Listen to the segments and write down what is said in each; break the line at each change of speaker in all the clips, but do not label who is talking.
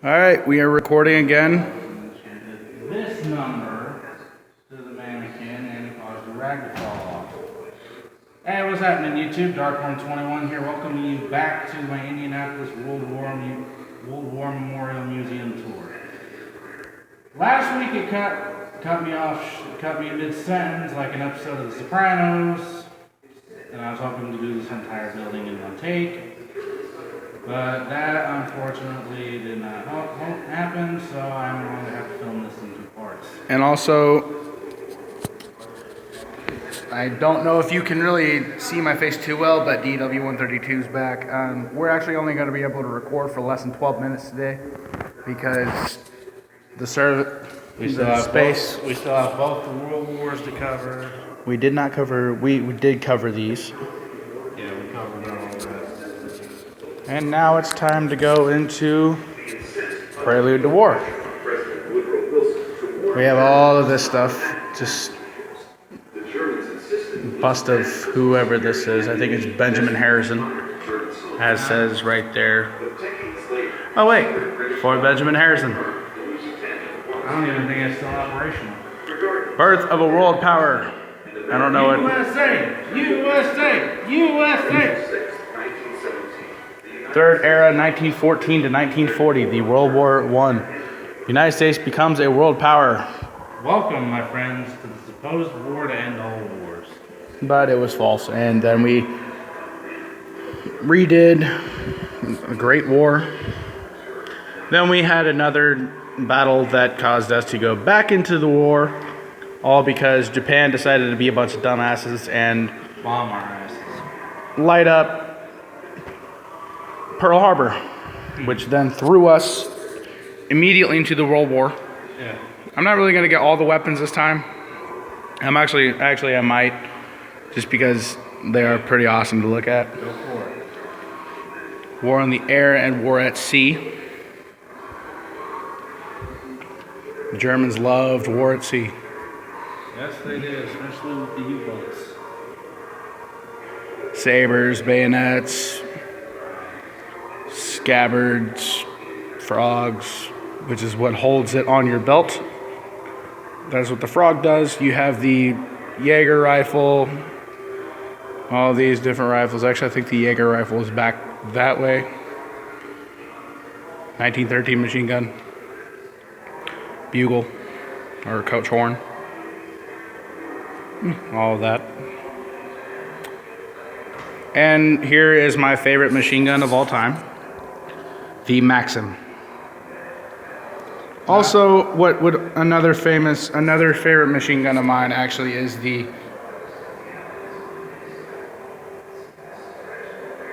All right, we are recording again.
This number to the mannequin and caused the rag to fall off. Hey, what's happening, YouTube? Darkhorn21 here, welcoming you back to my Indianapolis World War Memorial Museum tour. Last week it cut me mid-sentence like an episode of The Sopranos, and I was hoping to do this entire building in one take. But that unfortunately did not happen, so I'm going to have to film this in two parts.
And also, I don't know if you can really see my face too well, but DW132 is back. We're actually only going to be able to record for less than 12 minutes today because
We still have both the World Wars to cover.
We did not cover. We did cover these.
Yeah, we covered all that.
And now it's time to go into Prelude to War. We have all of this stuff, just bust of whoever this is. I think it's Benjamin Harrison, as says right there. Oh wait, Fort Benjamin Harrison.
I don't even think it's still operational.
Birth of a world power. I don't know
USA! USA! USA!
Third era, 1914 to 1940, the World War I. The United States becomes a world power.
Welcome, my friends, to the supposed war to end all wars.
But it was false. And then we redid the Great War. Then we had another battle that caused us to go back into the war, all because Japan decided to be a bunch of dumbasses and
Bomb our asses.
light up Pearl Harbor, which then threw us immediately into the World War.
Yeah.
I'm not really going to get all the weapons this time. I might, just because they are pretty awesome to look at.
Go for it.
War on the air and war at sea. The Germans loved war at sea.
Yes, they did, especially with the U-boats.
Sabers, bayonets, scabbards, frogs, which is what holds it on your belt. That's what the frog does. You have the Jaeger rifle, all these different rifles. Actually, I think the Jaeger rifle is back that way. 1913 machine gun, bugle, or coach horn, all of that. And here is my favorite machine gun of all time, the Maxim. Also, what would another favorite machine gun of mine actually is the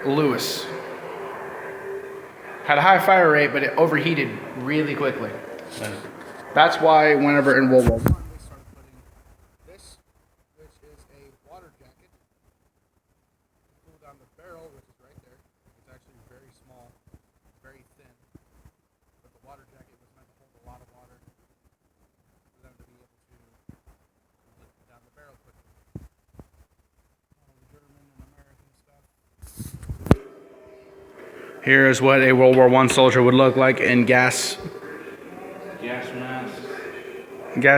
Lewis. Had a high fire rate, but it overheated really quickly. That's why whenever in World War I, they started putting this, which is a water jacket. Pull down the barrel, which is right there. It's actually very small, very thin. But the water jacket was meant to hold a lot of water for them to be able to lift down the barrel quickly. All the German and American stuff. Here is what a World War I soldier would look like in gas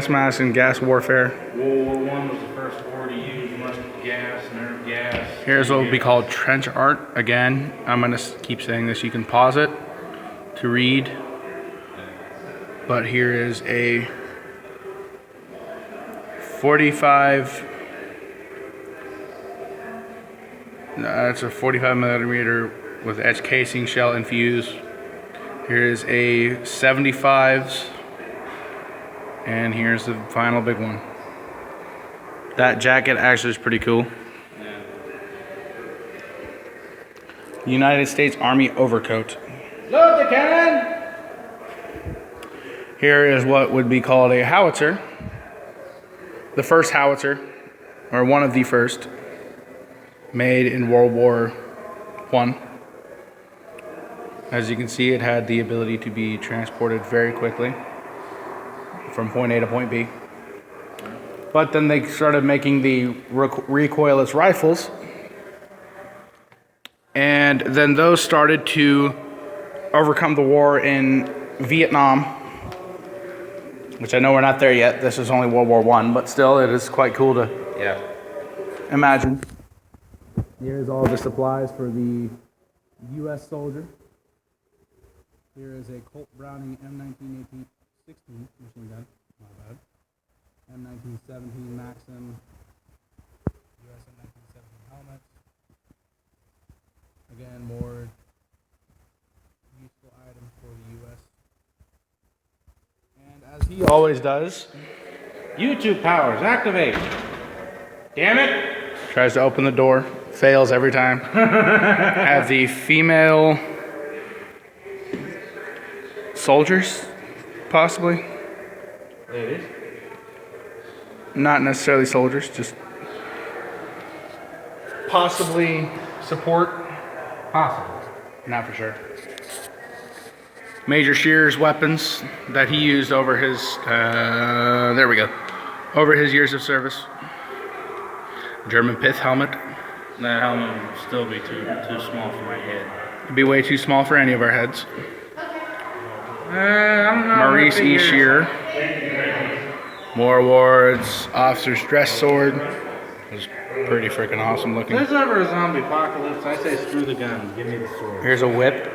mask and gas warfare.
World War I was the first war to use much gas, nerve gas.
Here's what would be called trench art. Again, I'm going to keep saying this. You can pause it to read. But here is a 45. That's a 45 millimeter with etched casing, shell infused. Here's a 75s. And here's the final big one. That jacket actually is pretty cool.
Yeah.
United States Army overcoat.
Load the cannon!
Here is what would be called a howitzer. The first howitzer, or one of the first, made in World War I. As you can see, it had the ability to be transported very quickly from point A to point B. But then they started making the recoilless rifles, and And then those started to overcome the war in Vietnam, which I know we're not there yet. This is only World War I, but still, it is quite cool to imagine. Here's all the supplies for the U.S. soldier. Here is a Colt Browning M19 16 machine gun, not bad. M1917 Maxim, US M1917 helmet. Again, more useful items for the U.S. And as he always does,
YouTube powers, activate. Damn it!
tries to open the door, fails every time. Have the female soldiers, possibly.
Ladies?
Not necessarily soldiers, just possibly support.
Possible.
Not for sure. Major Shearer's weapons that he used over his, there we go, over his years of service. German pith helmet.
That helmet would still be too small for my head.
It'd be way too small for any of our heads.
I don't know.
Maurice E. Shearer. More awards. Officer's dress sword. It was pretty freaking awesome looking.
If there's ever a zombie apocalypse, I say screw the guns. Give me the sword.
Here's a whip.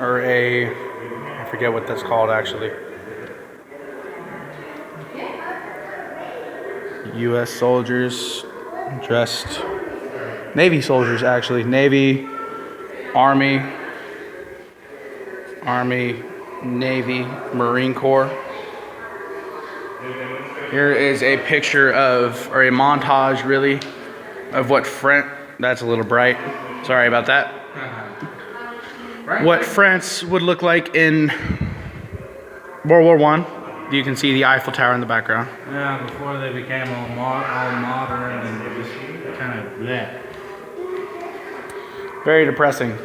Or I forget what that's called actually. U.S. soldiers dressed. Navy soldiers actually. Navy, Army, Navy, Marine Corps. Here is a picture of, or a montage really, of what that's a little bright. Sorry about that. What France would look like in World War I. You can see the Eiffel Tower in the background.
Yeah, before they became all modern and just kind of bleh.
Very depressing.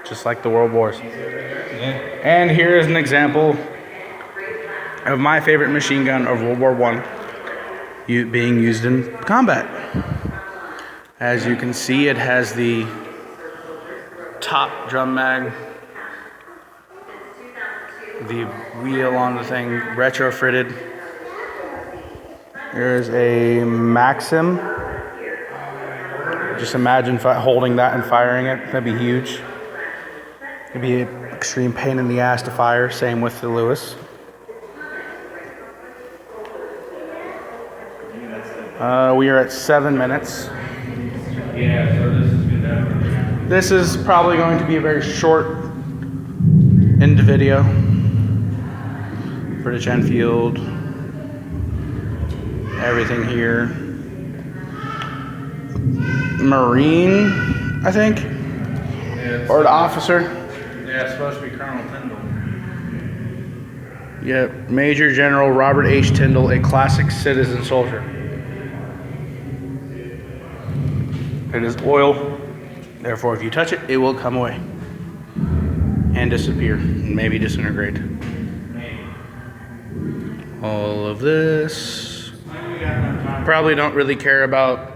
Just like the World Wars.
Yeah.
And here is an example of my favorite machine gun of World War I being used in combat. As you can see, it has the top drum mag, the wheel on the thing retrofitted. Here's a Maxim. Just imagine holding that and firing it. That'd be huge. It'd be an extreme pain in the ass to fire. Same with the Lewis. We are at 7 minutes.
Yeah, so this is good.
This is probably going to be a very short end video. British Enfield. Everything here. Marine, I think.
Yeah,
Or an officer.
Yeah, it's supposed to be Colonel Tyndall.
Yep, Major General Robert H. Tyndall, a classic citizen soldier. It is oil, therefore if you touch it, it will come away and disappear, and maybe disintegrate. All of this. Probably don't really care about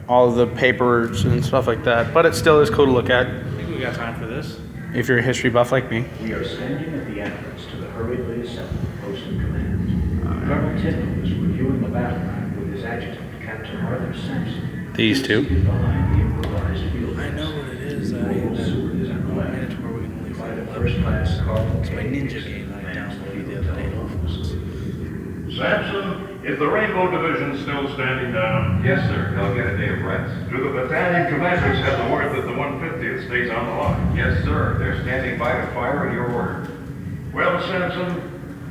all of the papers and stuff like that, but it still is cool to look at.
I think we got time for this.
If you're a history buff like me.
We are standing at the entrance to the hurriedly assembled post of command. Colonel Tyndall is reviewing the battleground with his adjutant, Captain Arthur Sampson.
These two.
Behind the improvised field.
I know what it is.
Sewer is in the left.
It's where we can only
By
find
the first class Cardinal.
It's my ninja game I downloaded the other day.
Sampson, is the Rainbow Division still standing down?
Yes, sir. They'll get a day of rest.
Do the battalion commanders have the word that the 150th stays on the line?
Yes, sir. They're standing by to fire at your order.
Well, Sampson,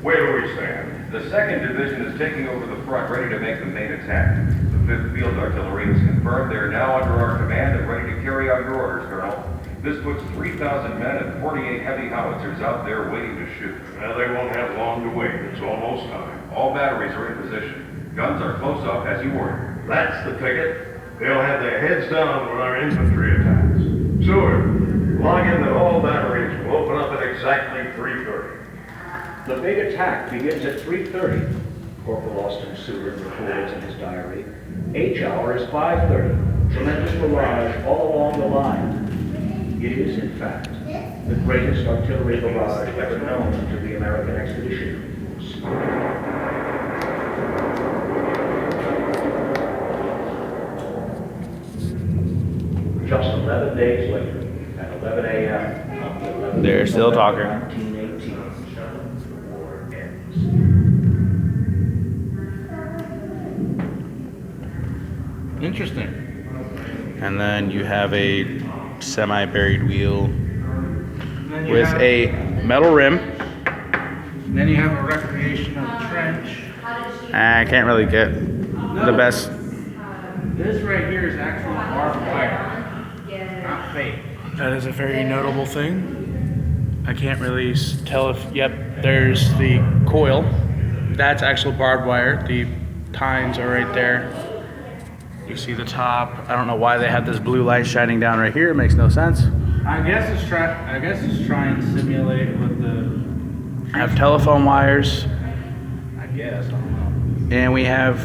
where do we stand?
The 2nd Division is taking over the front, ready to make the main attack. The 5th Field Artillery has confirmed they are now under our command and ready to carry out your orders, Colonel. This puts 3,000 men and 48 heavy howitzers out there waiting to shoot.
Well, they won't have long to wait. It's almost time.
All batteries are in position. Guns are close up as you ordered.
That's the ticket. They'll have their heads down when our infantry attacks. Seward, log in that all batteries will open up at exactly 3:30.
The big attack begins at 3:30. Corporal Austin Seward records in his diary. H hour is 5:30. Tremendous barrage all along the line. It is, in fact, the greatest artillery barrage ever known to the American Expeditionary Force. Just 11 days later, at 11 a.m. on the 11th
They're still talking.
1918, the war ends.
Interesting. And then you have a semi-buried wheel with a metal rim. Then you have a recreational trench.
I can't really get the best.
This right here is actually barbed wire, not fake.
That is a very notable thing. I can't really tell if, yep, there's the coil. That's actual barbed wire. The tines are right there. You see the top. I don't know why they have this blue light shining down right here. It makes no sense.
I guess it's trying to simulate what the
I have telephone wires,
I guess I don't know.
and we have